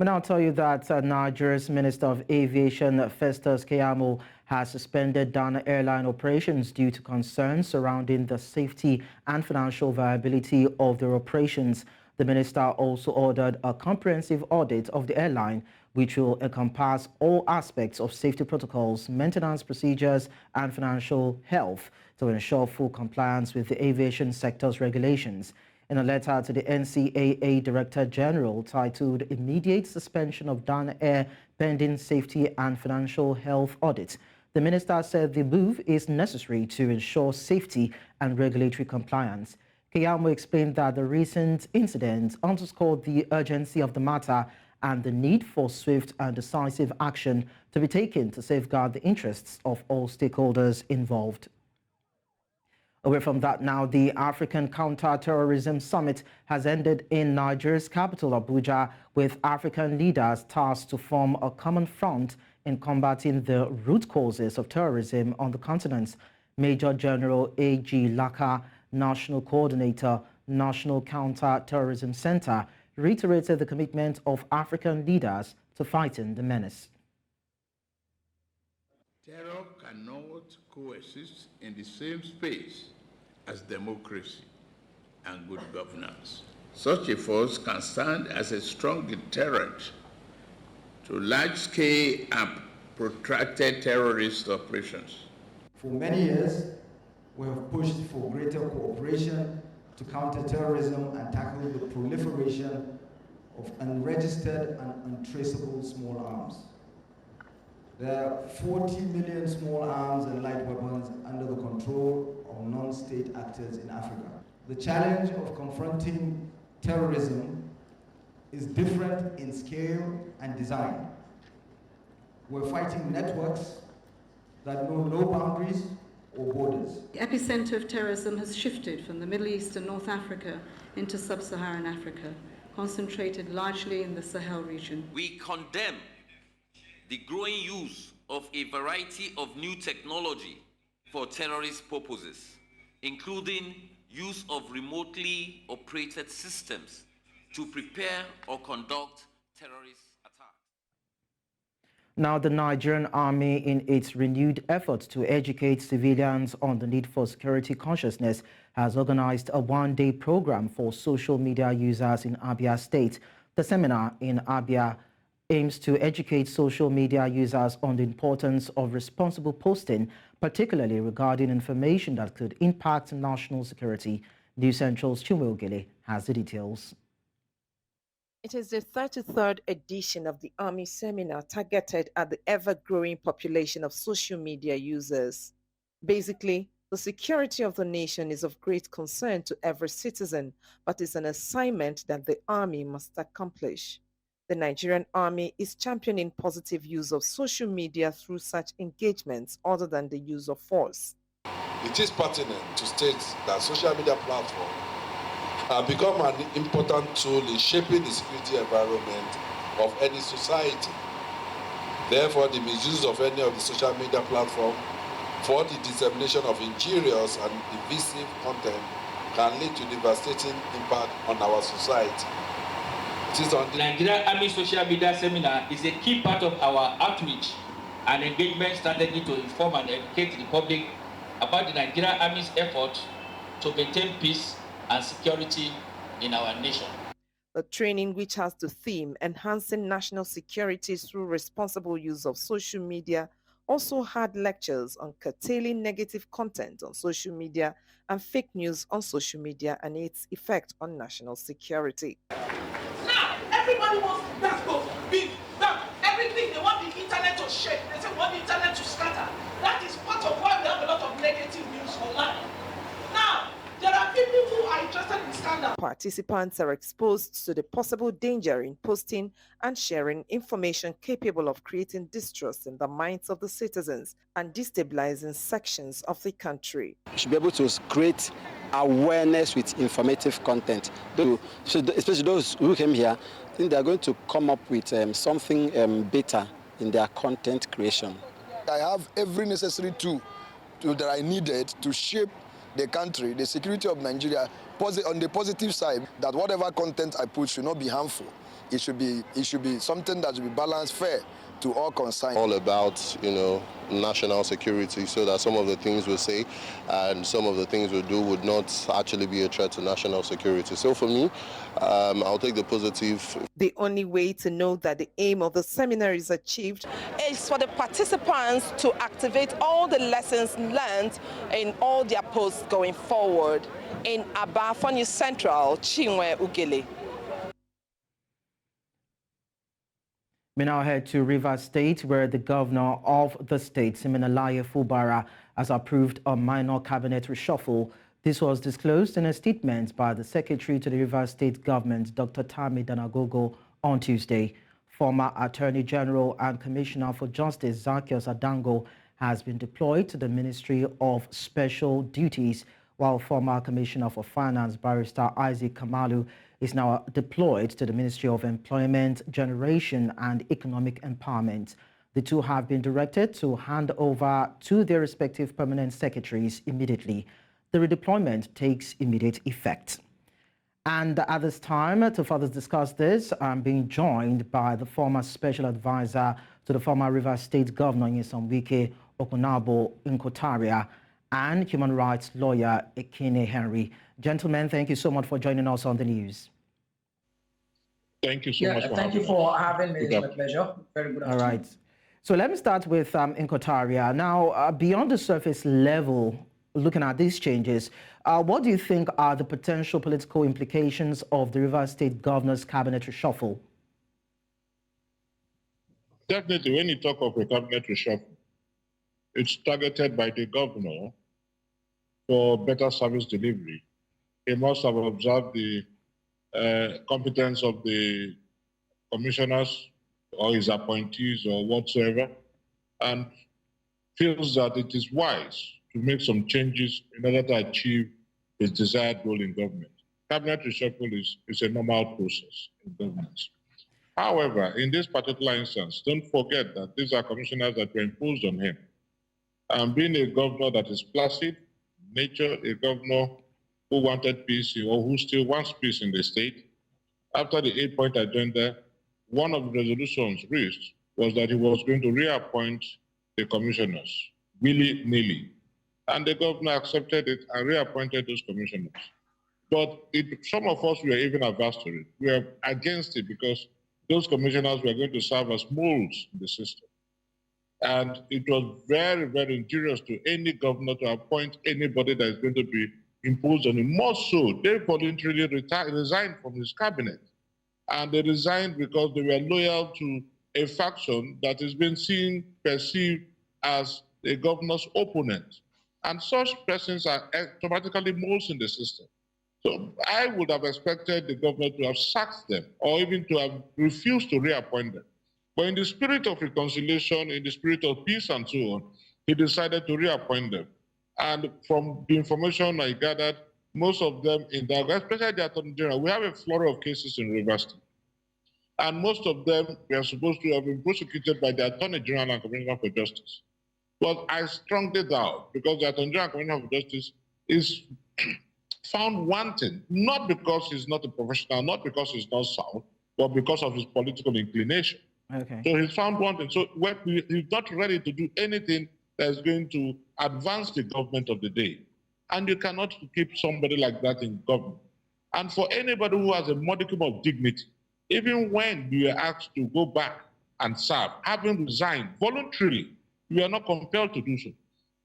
But now I'll tell you that Nigeria's Minister of Aviation, Festus Keyamo, has suspended Dana airline operations due to concerns surrounding the safety and financial viability of their operations. The minister also ordered a comprehensive audit of the airline, which will encompass all aspects of safety protocols, maintenance procedures, and financial health to ensure full compliance with the aviation sector's regulations. In a letter to the NCAA Director General titled Immediate Suspension of Dana Air Pending Safety and Financial Health Audit, the minister said the move is necessary to ensure safety and regulatory compliance. Keyamo explained that the recent incident underscored the urgency of the matter and the need for swift and decisive action to be taken to safeguard the interests of all stakeholders involved. Away from that now, the African Counter-Terrorism Summit has ended in Nigeria's capital, Abuja, with African leaders tasked to form a common front in combating the root causes of terrorism on the continent. Major General A.G. Laka, National Coordinator, National Counter-Terrorism Center, reiterated the commitment of African leaders to fighting the menace. Terror cannot coexist in the same space as democracy and good governance. Such a force can stand as a strong deterrent to large-scale and protracted terrorist operations. For many years, we have pushed for greater cooperation to counter terrorism and tackle the proliferation of unregistered and untraceable small arms. There are 40 million small arms and light weapons under the control of non-state actors in Africa. The challenge of confronting terrorism is different in scale and design. We're fighting networks that know no boundaries or borders. The epicenter of terrorism has shifted from the Middle East and North Africa into sub-Saharan Africa, concentrated largely in the Sahel region. We condemn the growing use of a variety of new technology for terrorist purposes, including use of remotely operated systems to prepare or conduct terrorist attacks. Now, the Nigerian Army, in its renewed efforts to educate civilians on the need for security consciousness, has organized a one-day program for social media users in Abia State. The seminar in Abia aims to educate social media users on the importance of responsible posting, particularly regarding information that could impact national security. News Central's Chumwogele has the details. It is the 33rd edition of the Army seminar targeted at the ever-growing population of social media users. Basically, the security of the nation is of great concern to every citizen, but is an assignment that the Army must accomplish. The Nigerian Army is championing positive use of social media through such engagements other than the use of force. It is pertinent to state that social media platforms have become an important tool in shaping the security environment of any society. Therefore, the misuse of any of the social media platforms for the dissemination of injurious and divisive content can lead to devastating impact on our society. The Nigerian Army Social Media Seminar is a key part of our outreach and engagement strategy to inform and educate the public about the Nigerian Army's effort to maintain peace and security in our nation. The training, which has the theme Enhancing National Security Through Responsible Use of Social Media, also had lectures on curtailing negative content on social media and fake news on social media and its effect on national security. Everybody wants that go big, that everything they want the internet to shake. They say want the internet to scatter. That is part of why we have a lot of negative news online. Now, there are people who are interested in scandal. Participants are exposed to the possible danger in posting and sharing information capable of creating distrust in the minds of the citizens and destabilizing sections of the country. We should be able to create awareness with informative content. So especially those who came here, I think they're going to come up with something better in their content creation. I have every necessary tool that I needed to shape the country, the security of Nigeria, on the positive side, that whatever content I put should not be harmful. It should be something that should be balanced, fair to all concerned. All about, national security, so that some of the things we say and some of the things we do would not actually be a threat to national security. So for me, I'll take the positive. The only way to know that the aim of the seminar is achieved is for the participants to activate all the lessons learned in all their posts going forward. In Aba, for News Central, Chinwe Ugele. We now head to Rivers State, where the governor of the state, Siminalayi Fubara, has approved a minor cabinet reshuffle. This was disclosed in a statement by the secretary to the Rivers State government, Dr. Tami Danagogo, on Tuesday. Former Attorney General and Commissioner for Justice Zacchaeus Adango has been deployed to the Ministry of Special Duties, while former Commissioner for Finance, Barrister Isaac Kamalu, is now deployed to the Ministry of Employment, Generation and Economic Empowerment. The two have been directed to hand over to their respective permanent secretaries immediately. The redeployment takes immediate effect. And at this time, to further discuss this, I'm being joined by the former special advisor to the former Rivers State Governor, Nyesom Wike Okunabo Nkotaria, and human rights lawyer Ekene Henry. Gentlemen, thank you so much for joining us on the news. Thank you so much for thank you for having me. It's my pleasure. Very good afternoon. All right. So let me start with Nkotaria. Now, beyond the surface level, looking at these changes, what do you think are the potential political implications of the Rivers State Governor's cabinet reshuffle? Definitely, when you talk of a cabinet reshuffle, it's targeted by the governor for better service delivery. He must have observed the competence of the commissioners or his appointees or whatsoever, and feels that it is wise to make some changes in order to achieve his desired goal in government. Cabinet reshuffle is a normal process in governance. However, in this particular instance, don't forget that these are commissioners that were imposed on him. And being a governor that is placid, nature, a governor who wanted peace or who still wants peace in the state, after the 8-point agenda, one of the resolutions reached was that he was going to reappoint the commissioners willy-nilly. And the governor accepted it and reappointed those commissioners. But some of us were even averse to it. We are against it because those commissioners were going to serve as molds in the system. And it was very, very injurious to any governor to appoint anybody that is going to be imposed on him. More so, they voluntarily resigned from his cabinet. And they resigned because they were loyal to a faction that has been perceived as the governor's opponent. And such persons are automatically molds in the system. So I would have expected the governor to have sacked them or even to have refused to reappoint them. But in the spirit of reconciliation, in the spirit of peace and so on, he decided to reappoint them. And from the information I gathered, most of them in that, especially the Attorney General, we have a flurry of cases in Rivers State. And most of them were supposed to have been prosecuted by the Attorney General and Commissioner for Justice. But I strongly doubt, because the Attorney General and Commissioner for Justice is found wanting, not because he's not a professional, not because he's not sound, but because of his political inclination. Okay. So he's found wanting. So he's not ready to do anything that is going to advance the government of the day. And you cannot keep somebody like that in government. And for anybody who has a modicum of dignity, even when you are asked to go back and serve, having resigned voluntarily, you are not compelled to do so.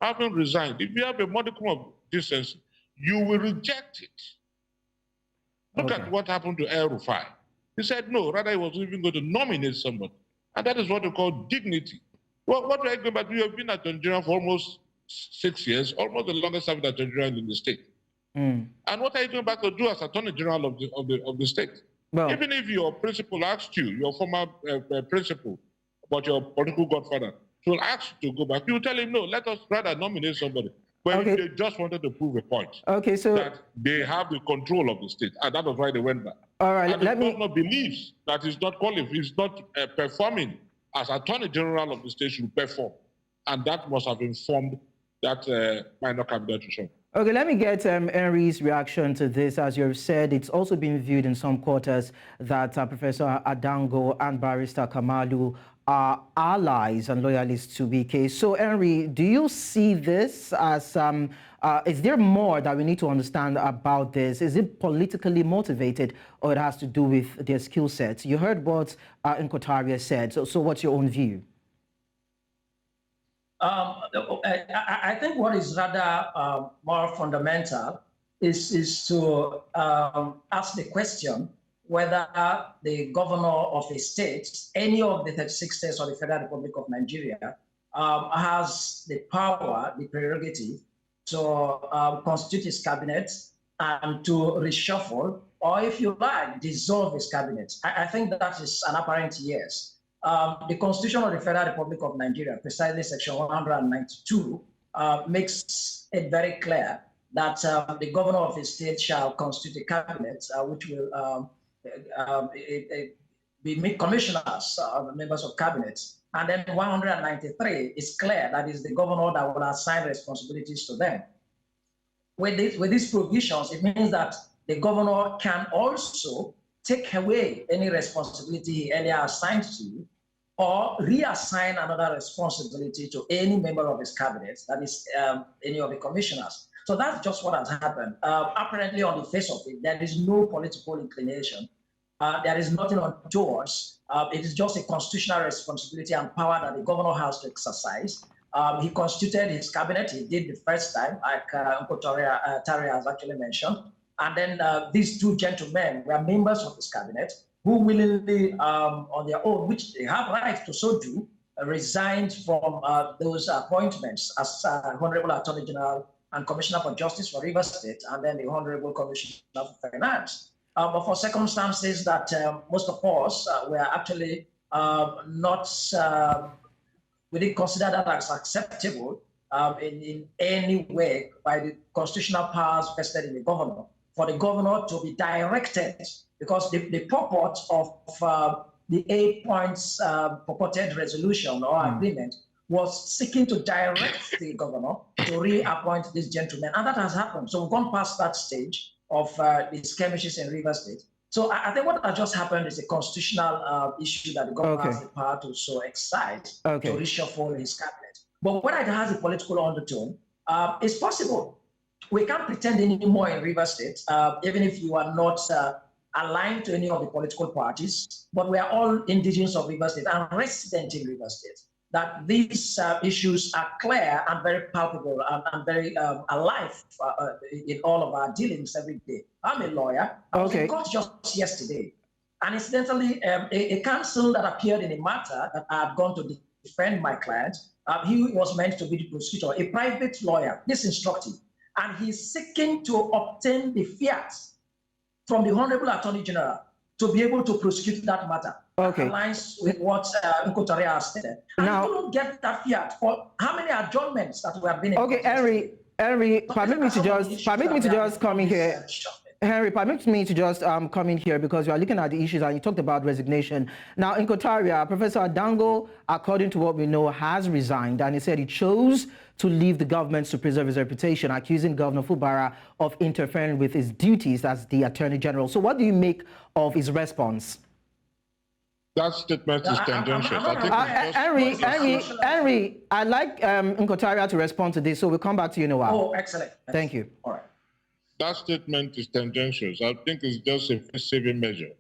Having resigned, if you have a modicum of decency, you will reject it. Look at what happened to El Rufai. He said no, rather he was even going to nominate somebody. And that is what we call dignity. Well, what are you going back to? You have been Attorney General for almost 6 years, almost the longest serving Attorney General in the state. And what are you going back to do as Attorney General of the state? Well, even if your principal asked you, your former principal, about your political godfather, will ask you to go back, you tell him, no, let us rather nominate somebody. But they just wanted to prove a point. Okay, so that they have the control of the state, and that was why they went back. All right, and the governor believes that he's not qualified, he's not performing as Attorney General of the state should perform. And that must have informed that minor cabinet reshuffle. Okay, let me get Henry's reaction to this. As you've said, it's also been viewed in some quarters that Professor Adango and Barrister Kamalu are allies and loyalists to BK. So, Henry, do you see this as, is there more that we need to understand about this? Is it politically motivated, or it has to do with their skill sets? You heard what Nkotaria said. So what's your own view? I think what is rather more fundamental is to ask the question whether the governor of a state, any of the 36 states of the Federal Republic of Nigeria, has the power, the prerogative to constitute his cabinet and to reshuffle, or if you like, dissolve his cabinet. I think that is an apparent yes. The Constitution of the Federal Republic of Nigeria, precisely Section 192, makes it very clear that the governor of a state shall constitute a cabinet, which will be commissioners, members of cabinet. And then 193 is clear that is the governor that will assign responsibilities to them. With these provisions, it means that the governor can also take away any responsibility he earlier assigned to you, or reassign another responsibility to any member of his cabinet, that is any of the commissioners. So that's just what has happened. Apparently, on the face of it, there is no political inclination. There is nothing untoward. It is just a constitutional responsibility and power that the governor has to exercise. He constituted his cabinet. He did the first time, like Uncle Tari has actually mentioned. And then these two gentlemen were members of his cabinet who willingly, on their own, which they have right to so do, resigned from those appointments as Honorable Attorney General and Commissioner for Justice for Rivers State, and then the Honorable Commissioner for Finance. But for circumstances that most of us were actually not, we didn't consider that as acceptable in any way by the constitutional powers vested in the governor, for the governor to be directed, because the purport of the 8 points purported resolution or agreement was seeking to direct the governor to reappoint this gentleman, and that has happened. So we've gone past that stage of the skirmishes in Rivers State. So I think what has just happened is a constitutional issue that the governor has the power to so excise to reshuffle his cabinet. But whether it has a political undertone, it's possible. We can't pretend anymore in Rivers State, even if you are not aligned to any of the political parties, but we are all indigenous of Rivers State and resident in Rivers State, that these issues are clear and very palpable and very alive in all of our dealings every day. I'm a lawyer. I was in court just yesterday. And incidentally, a counsel that appeared in a matter that I had gone to defend my client, he was meant to be the prosecutor, a private lawyer, this instructive. And he's seeking to obtain the fiat from the Honorable Attorney General to be able to prosecute that matter. Aligns with what Nkotaria has said. And now, you don't get that fiat for how many adjournments that we have been in. Henry, permit me to just come in here. Henry, permit me to just come in here, because you are looking at the issues and you talked about resignation. Now, in Nkotaria, Professor Adango, according to what we know, has resigned, and he said he chose to leave the government to preserve his reputation, accusing Governor Fubara of interfering with his duties as the Attorney General. So what do you make of his response? That statement is tendentious. Henry, I'd like Nkotaria to respond to this, so we'll come back to you in a while. Oh, excellent. Thank you. All right. That statement is tendentious. I think it's just a saving measure.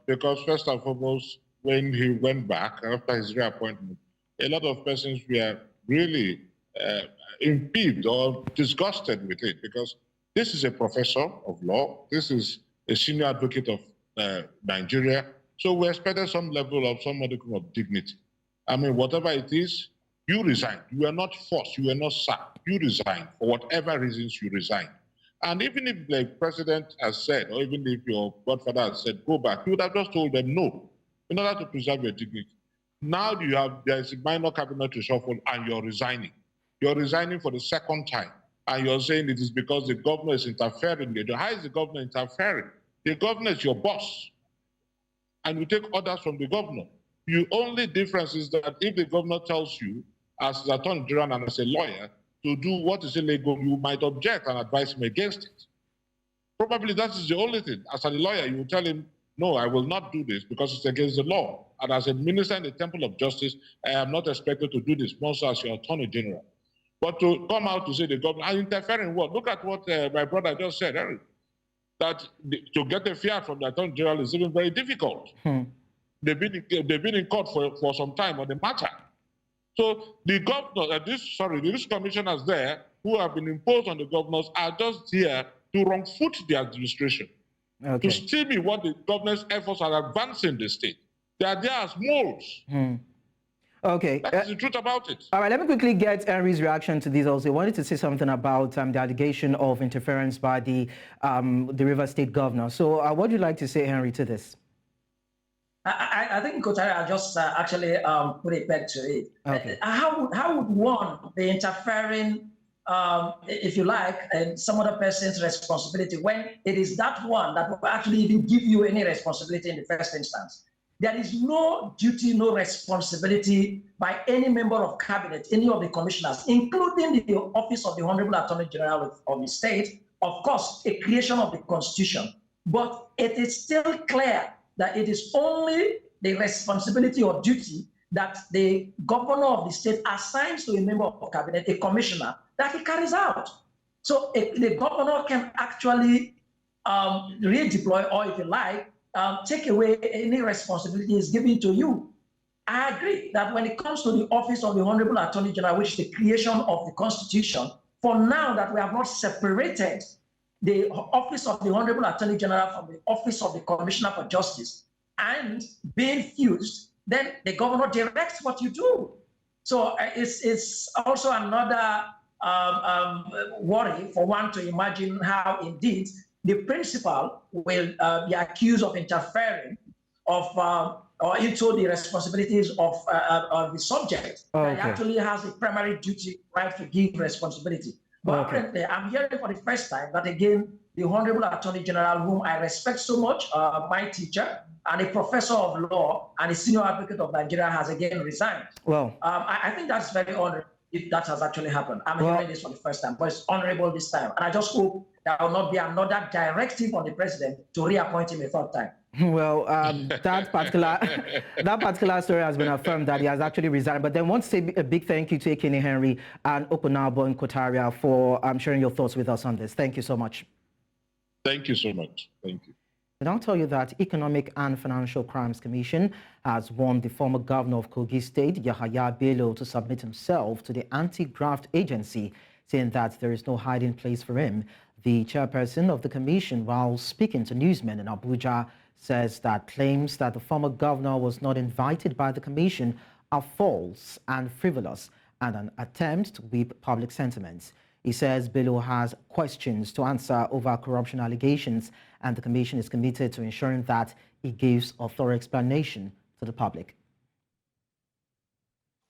Because first and foremost, when he went back after his reappointment, a lot of persons were really impeded or disgusted with it, because this is a professor of law. This is a senior advocate of Nigeria. So we expected some level of some modicum of dignity. I mean, whatever it is, you resigned. You were not forced. You were not sacked. You resigned for whatever reasons you resigned. And even if the president has said, or even if your godfather has said, go back, you would have just told them no, in order to preserve your dignity. Now there's a minor cabinet reshuffle and you're resigning. You're resigning for the second time. And you're saying it is because the governor is interfering. How is the governor interfering? The governor is your boss. And you take orders from the governor. The only difference is that if the governor tells you, as the Attorney General and as a lawyer, to do what is illegal, you might object and advise him against it. Probably that is the only thing. As a lawyer, you will tell him, no, I will not do this because it's against the law. And as a minister in the Temple of Justice, I am not expected to do this, more so as your Attorney General. But to come out to say the government are interfering in what? Look at what my brother just said, Eric, that to get a fiat from the Attorney General is even very difficult. They've been in court for some time on the matter. So the governor, these commissioners there who have been imposed on the governors are just here to wrong-foot the administration, to steal what the governor's efforts are advancing the state. They are there as moles. Okay. That's the truth about it. All right, let me quickly get Henry's reaction to this also. I wanted to say something about the allegation of interference by the River State governor. So what would you like to say, Henry, to this? I think Kotari just actually put a peg to it. Okay. How would one be interfering, if you like, in some other person's responsibility when it is that one that will actually even give you any responsibility in the first instance? There is no duty, no responsibility by any member of cabinet, any of the commissioners, including the office of the Honorable Attorney General of the state, of course, a creation of the Constitution. But it is still clear that it is only the responsibility or duty that the governor of the state assigns to a member of cabinet, a commissioner, that he carries out. So the governor can actually redeploy, or if you like, take away any responsibility is given to you. I agree that when it comes to the office of the Honorable Attorney General, which is the creation of the Constitution, for now that we have not separated the office of the Honorable Attorney General from the office of the Commissioner for Justice and being fused, then the governor directs what you do. So it's also another worry for one to imagine how indeed the principal will be accused of interfering or into the responsibilities of the subject. That actually has the primary duty, right, to give responsibility. But apparently, I'm hearing for the first time that again, the Honorable Attorney General, whom I respect so much, my teacher, and a professor of law and a senior advocate of Nigeria, has again resigned. Well, I think that's very honorable if that has actually happened. I'm hearing this for the first time, but it's honorable this time. And I just hope there will not be another directive on the president to reappoint him a third time. Well, that particular story has been affirmed that he has actually resigned. But then I want to say a big thank you to Ekene Henry and Okunabo and Kotaria for sharing your thoughts with us on this. Thank you so much. Thank you so much. Thank you. And I'll tell you that Economic and Financial Crimes Commission has warned the former governor of Kogi State, Yahaya Bello, to submit himself to the anti-graft agency, saying that there is no hiding place for him. The chairperson of the commission, while speaking to newsmen in Abuja, says that claims that the former governor was not invited by the commission are false and frivolous and an attempt to whip public sentiments. He says Bello has questions to answer over corruption allegations, and the commission is committed to ensuring that he gives a thorough explanation to the public.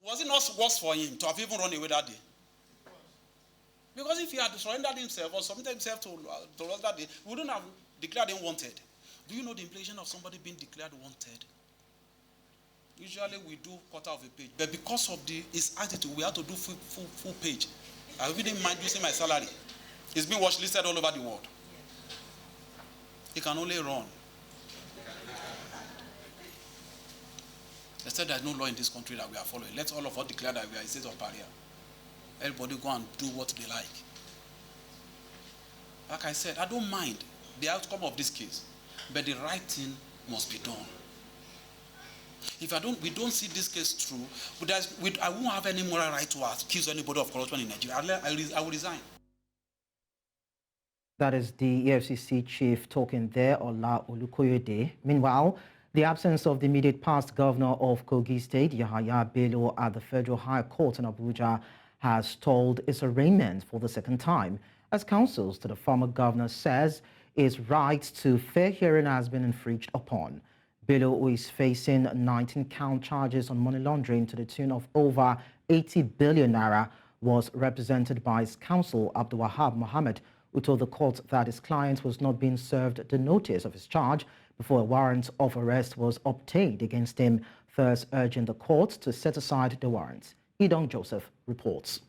Was it not worse for him to have even run away that day? Because if he had surrendered himself or submitted himself to us that day, we wouldn't have declared him wanted. Do you know the implication of somebody being declared wanted? Usually we do quarter of a page, but because of his attitude, we have to do full page. I wouldn't mind using my salary. He's been watch listed all over the world. He can only run. They said there's no law in this country that we are following. Let's all of us declare that we are a state of pariah. Everybody go and do what they like. Like I said, I don't mind the outcome of this case, but the right thing must be done. If we don't see this case through, I won't have any moral right to accuse anybody of corruption in Nigeria. I will resign. That is the EFCC chief talking there, Ola Olukoyede. Meanwhile, the absence of the immediate past governor of Kogi State, Yahaya Bello, at the Federal High Court in Abuja has stalled its arraignment for the second time, as counsel to the former governor says his right to fair hearing has been infringed upon. Bello, who is facing 19-count charges on money laundering to the tune of over 80 billion naira, was represented by his counsel, Abdul Wahab Mohammed, who told the court that his client was not being served the notice of his charge before a warrant of arrest was obtained against him, thus urging the court to set aside the warrant. Idong Joseph reports.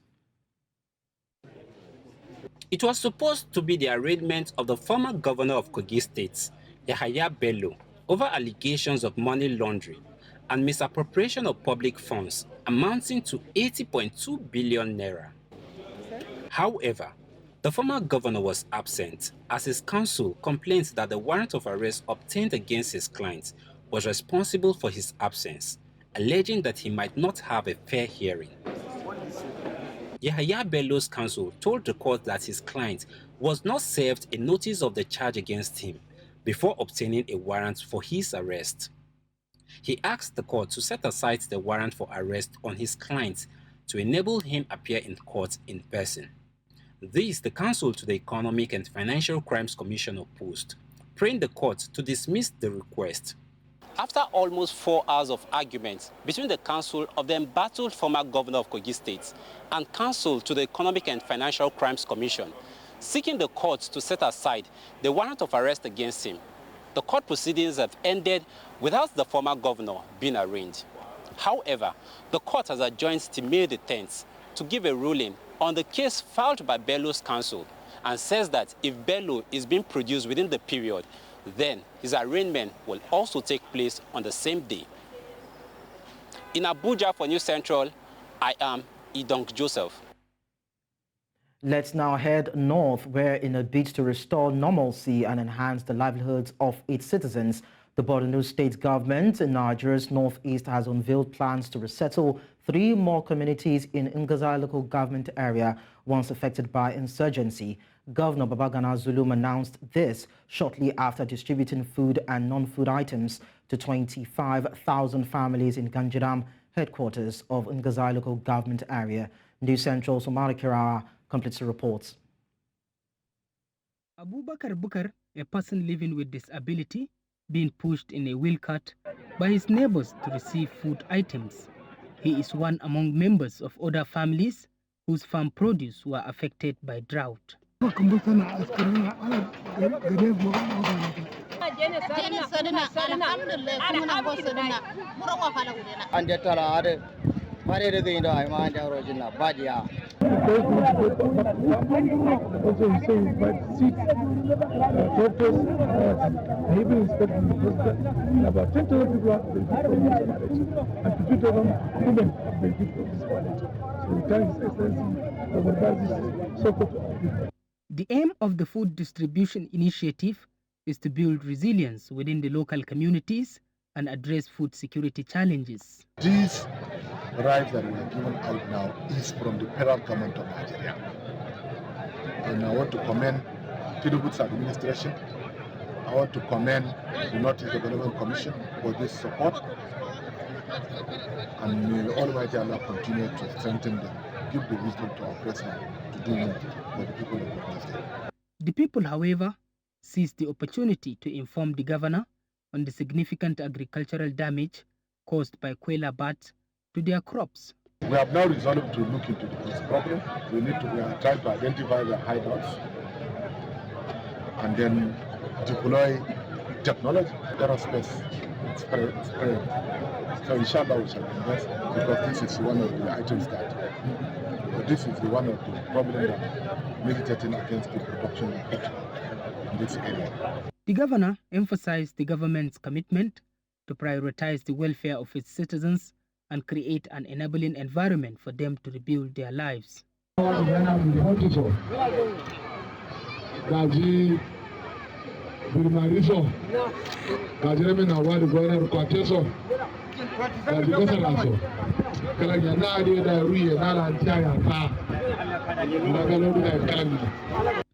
It was supposed to be the arraignment of the former governor of Kogi State, Yahaya Bello, over allegations of money laundering and misappropriation of public funds amounting to 80.2 billion naira. However, the former governor was absent as his counsel complained that the warrant of arrest obtained against his client was responsible for his absence, alleging that he might not have a fair hearing. Yahaya Bello's counsel told the court that his client was not served a notice of the charge against him before obtaining a warrant for his arrest. He asked the court to set aside the warrant for arrest on his client to enable him appear in court in person. This the counsel to the Economic and Financial Crimes Commission opposed, praying the court to dismiss the request. After almost 4 hours of argument between the counsel of the embattled former governor of Kogi State and counsel to the Economic and Financial Crimes Commission, seeking the court to set aside the warrant of arrest against him, the court proceedings have ended without the former governor being arraigned. However, the court has adjourned till May the 10th to give a ruling on the case filed by Bello's counsel and says that if Bello is being produced within the period, then his arraignment will also take place on the same day. In Abuja for News Central, I am Idong Joseph. Let's now head north, where in a bid to restore normalcy and enhance the livelihoods of its citizens, the Borno State government in Nigeria's Northeast has unveiled plans to resettle 3 more communities in Ngazai local government area once affected by insurgency. Governor Babagana Zulum announced this shortly after distributing food and non-food items to 25,000 families in Ganjiram, headquarters of Ngazai local government area. News Central Somali Kirawa completes the reports. Abubakar Bukar, a person living with disability, being pushed in a wheel cart by his neighbors to receive food items. He is one among members of other families whose farm produce were affected by drought. The aim of the food distribution initiative is to build resilience within the local communities and address food security challenges. These rights that we are giving out now is from the federal government of Nigeria. And I want to commend Tinubu's administration. I want to commend the Northeast Development Commission for this support. And may Almighty Allah continue to strengthen them, give the wisdom to our president to do more for the people of the state. The people, however, seized the opportunity to inform the governor on the significant agricultural damage caused by Kwela bats to their crops. We have now resolved to look into this problem. We are trying to identify the hideouts and then deploy technology, aerospace spread. So inshallah we shall invest, because this is one of the items this is one of the problems that militating against the production of petrol in this area. The governor emphasized the government's commitment to prioritize the welfare of its citizens and create an enabling environment for them to rebuild their lives.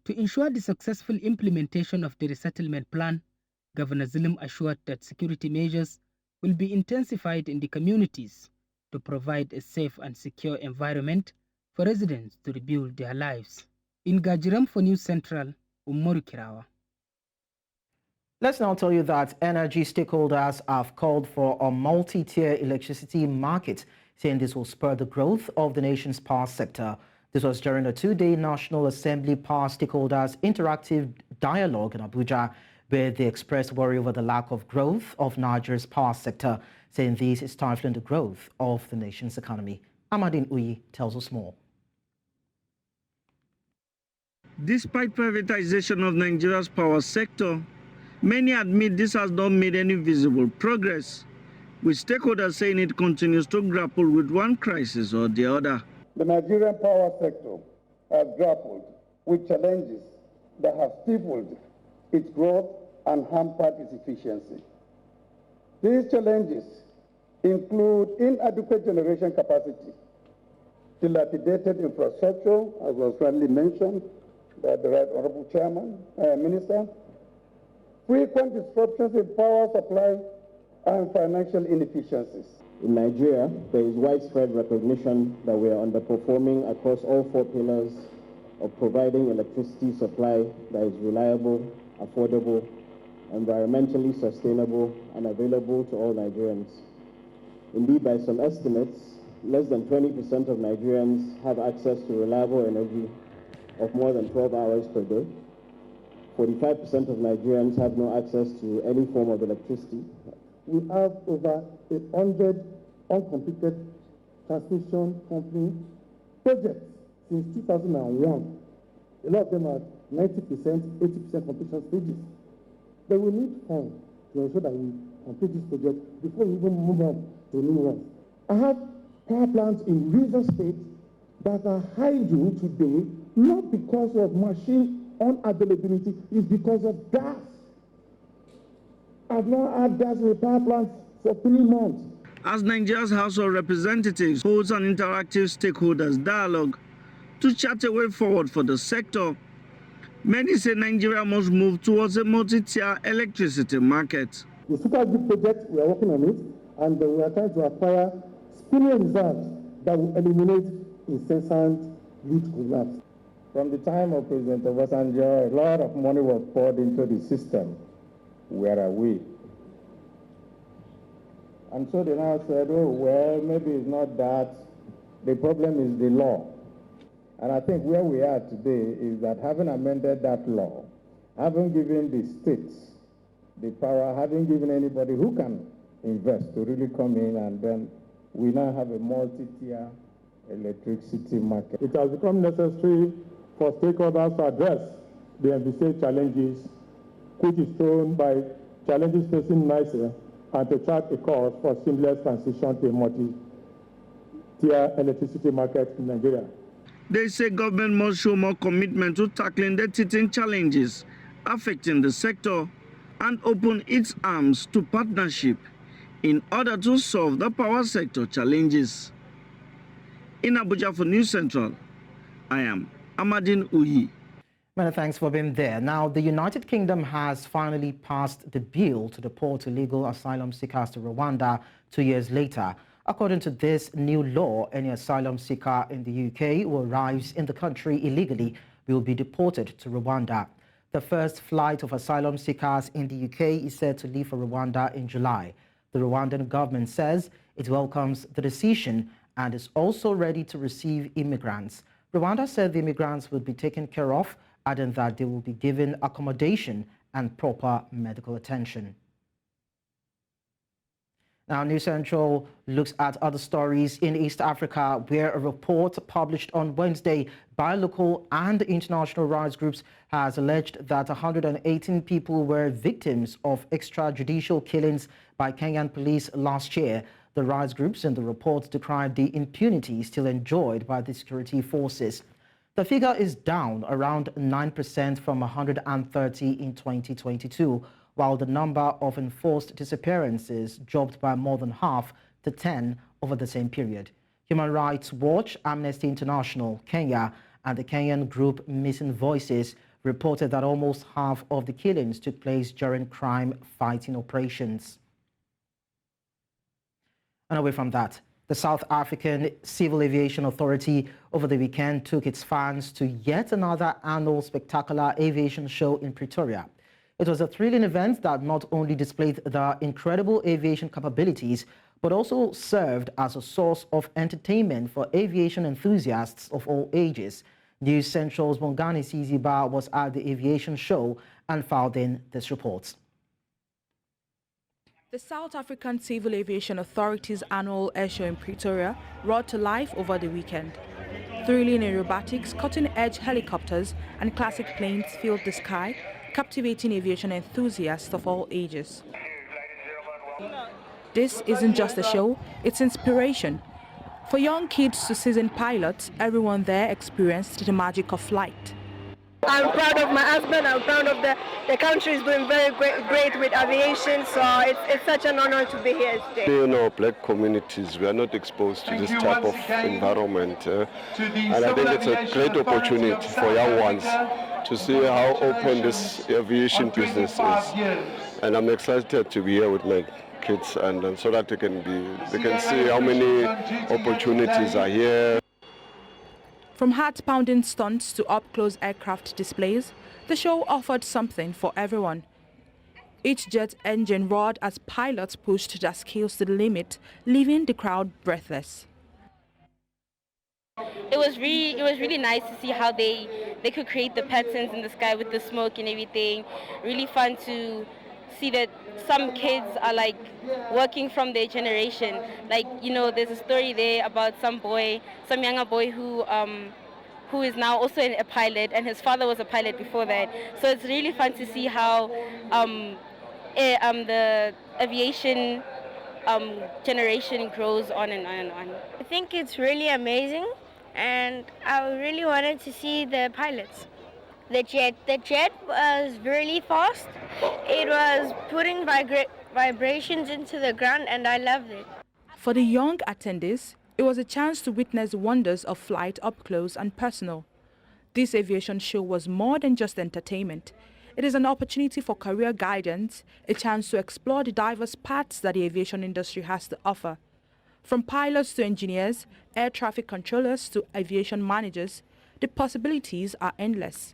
To ensure the successful implementation of the resettlement plan, Governor Zulum assured that security measures will be intensified in the communities to provide a safe and secure environment for residents to rebuild their lives. In Gajiram for News Central, Umoru Kirawa. Let's now tell you that energy stakeholders have called for a multi-tier electricity market, saying this will spur the growth of the nation's power sector. This was during a 2-day National Assembly Power Stakeholders Interactive Dialogue in Abuja, where they expressed worry over the lack of growth of Nigeria's power sector, saying this is stifling the growth of the nation's economy. Amadine Uyi tells us more. Despite privatization of Nigeria's power sector, many admit this has not made any visible progress, with stakeholders saying it continues to grapple with one crisis or the other. The Nigerian power sector has grappled with challenges that have stifled its growth and hampered its efficiency. These challenges include inadequate generation capacity, dilapidated infrastructure, as was rightly mentioned by the Right Honorable Chairman, Minister, frequent disruptions in power supply, and financial inefficiencies. In Nigeria, there is widespread recognition that we are underperforming across all four pillars of providing electricity supply that is reliable, affordable, environmentally sustainable, and available to all Nigerians. Indeed, by some estimates, less than 20% of Nigerians have access to reliable energy of more than 12 hours per day. 45% of Nigerians have no access to any form of electricity. We have over 100 uncompleted transmission company projects since 2001. A lot of them are 90%, 80% completion stages. But we need funds to ensure that we complete this project before we even move on to new ones. I have power plants in River State that are idle today, not because of machine unavailability, it's because of gas. I've not had gas in the power plant for 3 months. As Nigeria's House of Representatives holds an interactive stakeholders dialogue to chart a way forward for the sector, many say Nigeria must move towards a multi-tier electricity market. The super good project, we are working on it, and we are trying to acquire spinning reserves that will eliminate incessant grid collapse. From the time of President Obasanjo, a lot of money was poured into the system. Where are we? And so they now said, oh, well, maybe it's not that. The problem is the law. And I think where we are today is that having amended that law, having given the states the power, having given anybody who can invest to really come in, and then we now have a multi-tier electricity market. It has become necessary for stakeholders to address the envisaged challenges, which is shown by challenges facing Nigeria, and to chart a course for seamless transition to a multi-tier electricity market in Nigeria. They say government must show more commitment to tackling the teething challenges affecting the sector and open its arms to partnership in order to solve the power sector challenges. In Abuja for News Central, I am Amadine Uyi. Many thanks for being there. Now, the United Kingdom has finally passed the bill to deport illegal asylum seekers to Rwanda 2 years later. According to this new law, any asylum seeker in the UK who arrives in the country illegally will be deported to Rwanda. The first flight of asylum seekers in the UK is set to leave for Rwanda in July. The Rwandan government says it welcomes the decision and is also ready to receive immigrants. Rwanda said the immigrants will be taken care of, adding that they will be given accommodation and proper medical attention. Now, News Central looks at other stories in East Africa, where a report published on Wednesday by local and international rights groups has alleged that 118 people were victims of extrajudicial killings by Kenyan police last year. The rights groups in the report decried the impunity still enjoyed by the security forces. The figure is down around 9% from 130 in 2022, while the number of enforced disappearances dropped by more than half to 10 over the same period. Human Rights Watch, Amnesty International, Kenya, and the Kenyan group Missing Voices reported that almost half of the killings took place during crime-fighting operations. And away from that, the South African Civil Aviation Authority over the weekend took its fans to yet another annual spectacular aviation show in Pretoria. It was a thrilling event that not only displayed the incredible aviation capabilities, but also served as a source of entertainment for aviation enthusiasts of all ages. News Central's Bongani Siziba was at the aviation show and filed in this report. The South African Civil Aviation Authority's annual air show in Pretoria brought to life over the weekend. Thrilling aerobatics, cutting-edge helicopters, and classic planes filled the sky, captivating aviation enthusiasts of all ages. This isn't just a show, it's inspiration. For young kids to seasoned pilots, everyone there experienced the magic of flight. I'm proud of my husband. I'm proud of the country is doing very great with aviation. So it's such an honor to be here today. In our black communities, we are not exposed to this type of environment. And I think it's a great opportunity for young ones to see how open this aviation business is. And I'm excited to be here with my kids, and so that they can see how many opportunities are here. From heart-pounding stunts to up-close aircraft displays, the show offered something for everyone. Each jet engine roared as pilots pushed their skills to the limit, leaving the crowd breathless. It was really nice to see how they could create the patterns in the sky with the smoke and everything. Really fun to see that some kids are like working from their generation. Like, you know, there's a story there about some younger boy who is now also a pilot, and his father was a pilot before that. So it's really fun to see how the aviation generation grows on and on and on. I think it's really amazing, and I really wanted to see the pilots. The jet was really fast. It was putting vibrations into the ground, and I loved it. For the young attendees, it was a chance to witness the wonders of flight up close and personal. This aviation show was more than just entertainment. It is an opportunity for career guidance, a chance to explore the diverse paths that the aviation industry has to offer. From pilots to engineers, air traffic controllers to aviation managers, the possibilities are endless.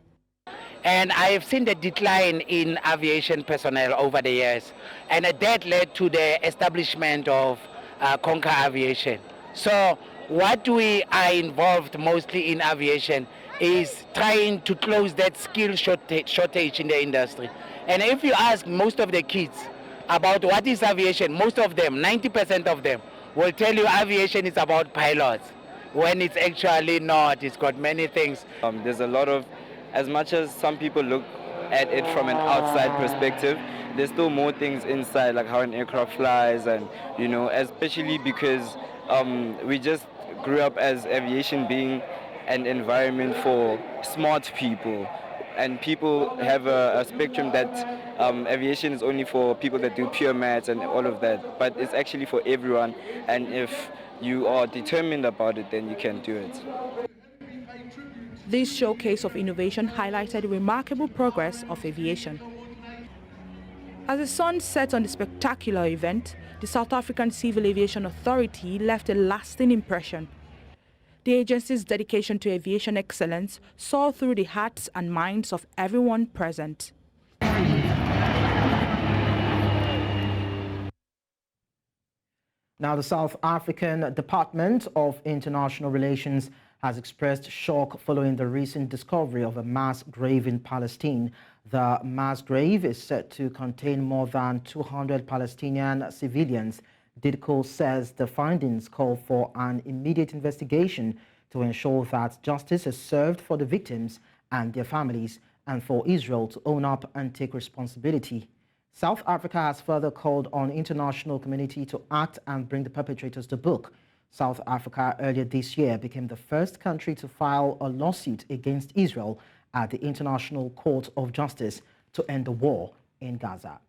And I have seen the decline in aviation personnel over the years, and that led to the establishment of Conquer Aviation. So what we are involved mostly in aviation is trying to close that skill shortage in the industry. And if you ask most of the kids about what is aviation, most of them, 90% of them, will tell you aviation is about pilots, when it's actually not. It's got many things. There's a lot of, as much as some people look at it from an outside perspective, there's still more things inside, like how an aircraft flies, and you know, especially because we just grew up as aviation being an environment for smart people, and people have a spectrum that aviation is only for people that do pure maths and all of that, but it's actually for everyone, and if you are determined about it, then you can do it. This showcase of innovation highlighted the remarkable progress of aviation. As the sun set on the spectacular event, the South African Civil Aviation Authority left a lasting impression. The agency's dedication to aviation excellence saw through the hearts and minds of everyone present. Now, the South African Department of International Relations has expressed shock following the recent discovery of a mass grave in Palestine. The mass grave is said to contain more than 200 Palestinian civilians. DIDCO says the findings call for an immediate investigation to ensure that justice is served for the victims and their families, and for Israel to own up and take responsibility. South Africa has further called on the international community to act and bring the perpetrators to book. South Africa earlier this year became the first country to file a lawsuit against Israel at the International Court of Justice to end the war in Gaza.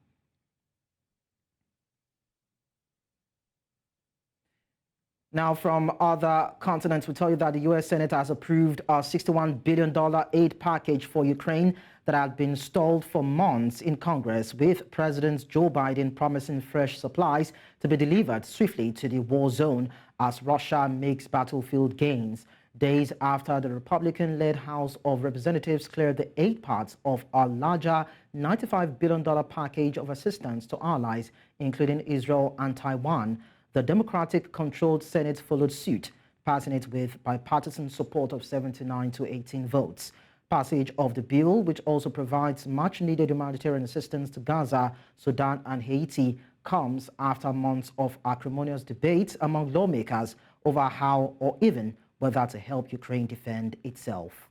Now, from other continents, we tell you that the U.S. Senate has approved a $61 billion aid package for Ukraine that had been stalled for months in Congress, with President Joe Biden promising fresh supplies to be delivered swiftly to the war zone as Russia makes battlefield gains. Days after the Republican-led House of Representatives cleared the 8 parts of a larger $95 billion package of assistance to allies, including Israel and Taiwan, the Democratic-controlled Senate followed suit, passing it with bipartisan support of 79 to 18 votes. Passage of the bill, which also provides much-needed humanitarian assistance to Gaza, Sudan and Haiti, comes after months of acrimonious debate among lawmakers over how or even whether to help Ukraine defend itself.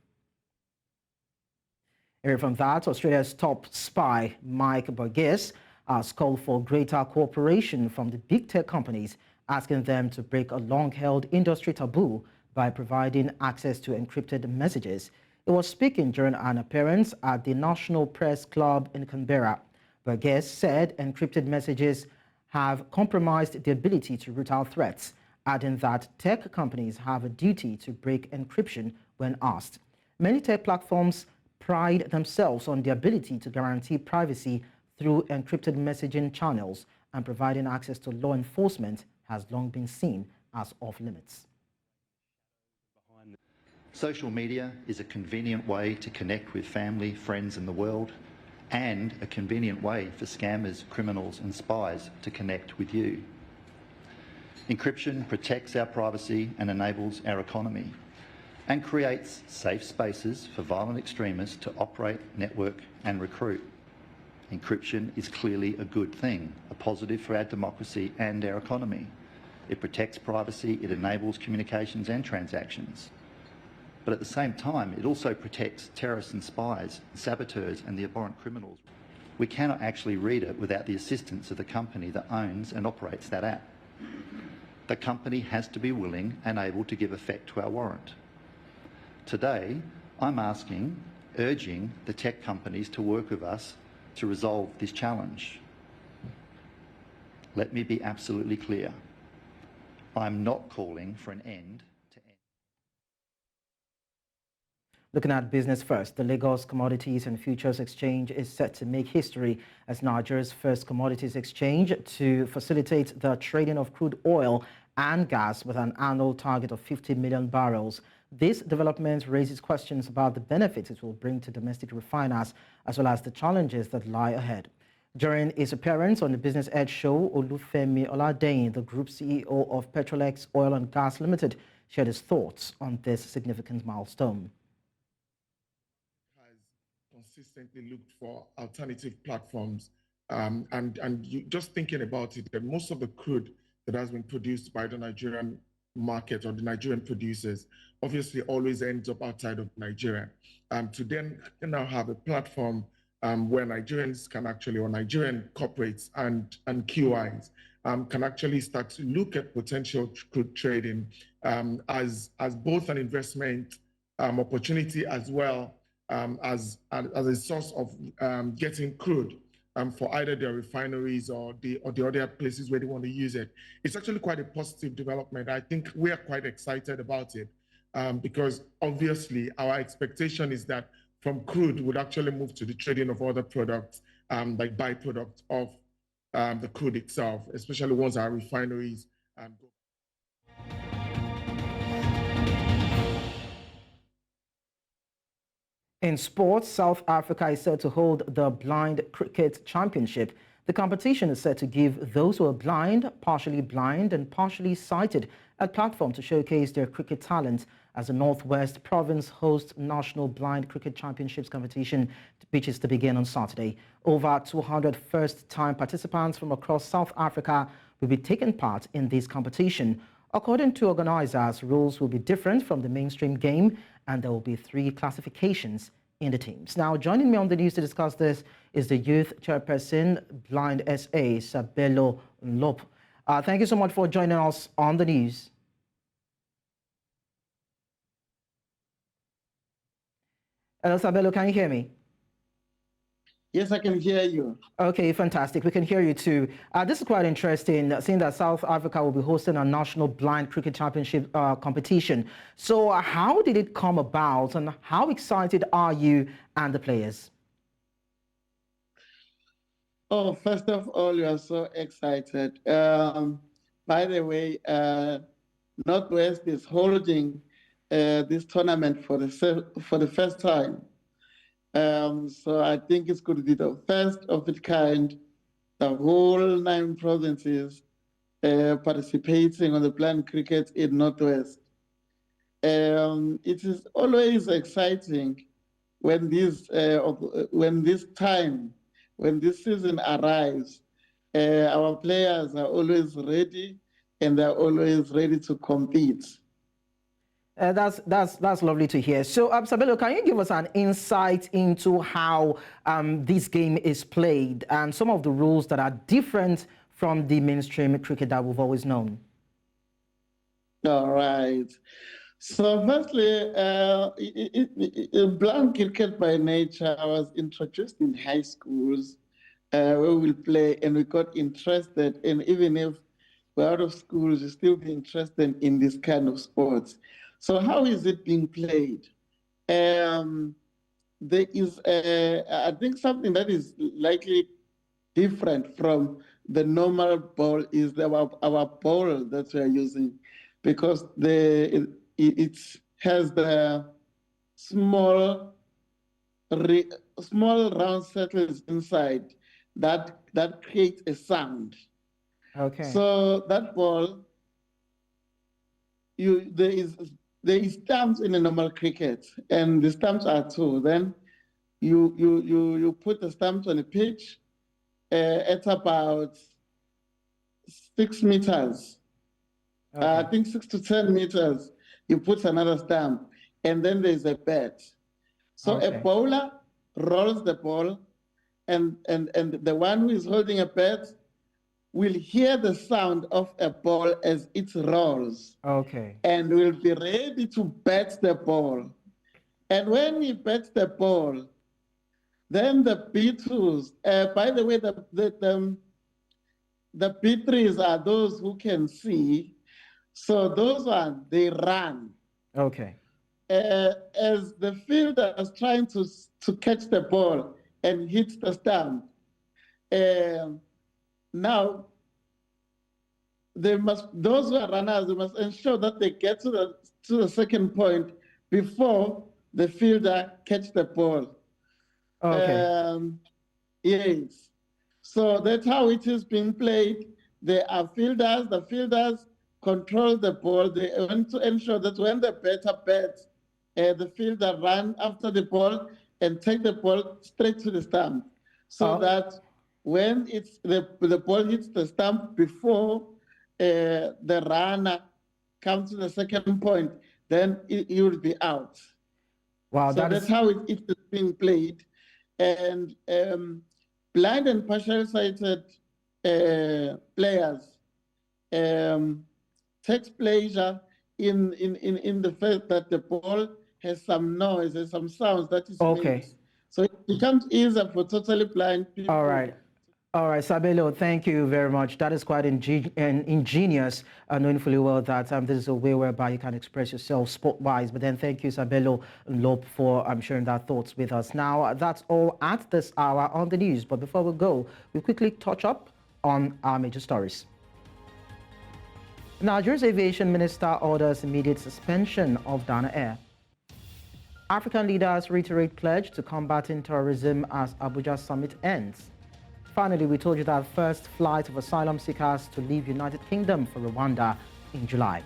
Hearing from that, Australia's top spy, Mike Burgess, has called for greater cooperation from the big tech companies, asking them to break a long-held industry taboo by providing access to encrypted messages. He was speaking during an appearance at the National Press Club in Canberra. Burgess said encrypted messages have compromised the ability to root out threats, adding that tech companies have a duty to break encryption when asked. Many tech platforms pride themselves on the ability to guarantee privacy through encrypted messaging channels, and providing access to law enforcement has long been seen as off limits. Social media is a convenient way to connect with family, friends in the world, and a convenient way for scammers, criminals and spies to connect with you. Encryption protects our privacy and enables our economy, and creates safe spaces for violent extremists to operate, network and recruit. Encryption is clearly a good thing, a positive for our democracy and our economy. It protects privacy, it enables communications and transactions. But at the same time, it also protects terrorists and spies, saboteurs and the abhorrent criminals. We cannot actually read it without the assistance of the company that owns and operates that app. The company has to be willing and able to give effect to our warrant. Today, I'm urging the tech companies to work with us to resolve this challenge. Let me be absolutely clear. I'm not calling for an end. Looking at business first, the Lagos Commodities and Futures Exchange is set to make history as Nigeria's first commodities exchange to facilitate the trading of crude oil and gas with an annual target of 50 million barrels. This development raises questions about the benefits it will bring to domestic refiners, as well as the challenges that lie ahead. During his appearance on the Business Edge show, Olufemi Oladeyin, the group CEO of Petrolex Oil and Gas Limited, shared his thoughts on this significant milestone. Consistently looked for alternative platforms, and you, just thinking about it, that most of the crude that has been produced by the Nigerian market or the Nigerian producers obviously always ends up outside of Nigeria. To then now have a platform where Nigerians can actually, or Nigerian corporates and QIs can actually start to look at potential crude trading as both an investment opportunity as well as a source of getting crude for either their refineries or the other places where they want to use it. It's actually quite a positive development. I think we are quite excited about it because obviously our expectation is that from crude would actually move to the trading of other products like byproducts of the crude itself, especially once our refineries go. In sports, South Africa is set to hold the Blind Cricket Championship. The competition is set to give those who are blind, and partially sighted a platform to showcase their cricket talent as the Northwest Province hosts National Blind Cricket Championships competition, which is to begin on Saturday. Over 200 first-time participants from across South Africa will be taking part in this competition. According to organizers, rules will be different from the mainstream game, and there will be 3 classifications in the teams. Now, joining me on the news to discuss this is the youth chairperson, Blind SA, Bello. Thank you so much for joining us on the news. Hello, Bello, can you hear me? Yes, I can hear you. Okay, fantastic. We can hear you too. This is quite interesting, seeing that South Africa will be hosting a National Blind Cricket Championship competition. So how did it come about, and how excited are you and the players? Oh, first of all, we are so excited. By the way, Northwest is holding this tournament for the first time. So I think it's going to be the first of its kind, the whole 9 provinces participating on the blind cricket in Northwest. It is always exciting when this season arrives. Our players are always ready, and they're always ready to compete. That's lovely to hear. So, Bello, can you give us an insight into how this game is played and some of the rules that are different from the mainstream cricket that we've always known? All right. So, firstly, blank cricket by nature was introduced in high schools where we'll play, and we got interested. And even if we're out of schools, we still be interested in this kind of sports. So how is it being played? There is, I think, something that is likely different from the normal ball is our ball that we are using, because it has the small round circles inside that creates a sound. Okay. So that ball, there is stumps in a normal cricket, and the stumps are two. Then you put the stumps on a pitch at about 6 meters. Okay. I think 6 to 10 meters. You put another stump, and then there's a bat. So Okay. a bowler rolls the ball, and the one who is holding a bat will hear the sound of a ball as it rolls. Okay. And will be ready to bat the ball. And when he bats the ball, then the B2s, by the way, the B3s are those who can see. So those ones, they run. Okay. As the fielder is trying to catch the ball and hit the stump, now those who are runners, they must ensure that they get to the second point before the fielder catch the ball. Okay. Yes. So that's how it is being played. There are fielders. The fielders control the ball. They want to ensure that when the batter bats, the fielder run after the ball and take the ball straight to the stump, so that when the ball hits the stump before the runner comes to the second point, then it will be out. Wow, so that's how it is being played. And blind and partially sighted players takes pleasure in the fact that the ball has some noise and some sounds that is made. So it becomes easier for totally blind people. All right. All right, Bello, thank you very much. That is quite ingenious, knowing fully well that this is a way whereby you can express yourself sport-wise. But then thank you, Bello Lope, for sharing that thoughts with us. Now, that's all at this hour on the news. But before we go, we'll quickly touch up on our major stories. Nigeria's aviation minister orders immediate suspension of Dana Air. African leaders reiterate pledge to combating terrorism as Abuja summit ends. Finally, we told you that first flight of asylum seekers to leave United Kingdom for Rwanda in July.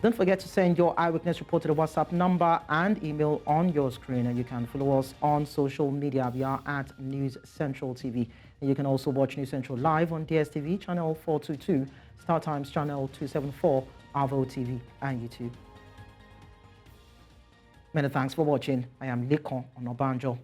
Don't forget to send your eyewitness report to the WhatsApp number and email on your screen. And you can follow us on social media. We are at News Central TV. And you can also watch News Central live on DSTV channel 422, Star Times channel 274, Avo TV, and YouTube. Many thanks for watching. I am Lekon Onobanjo.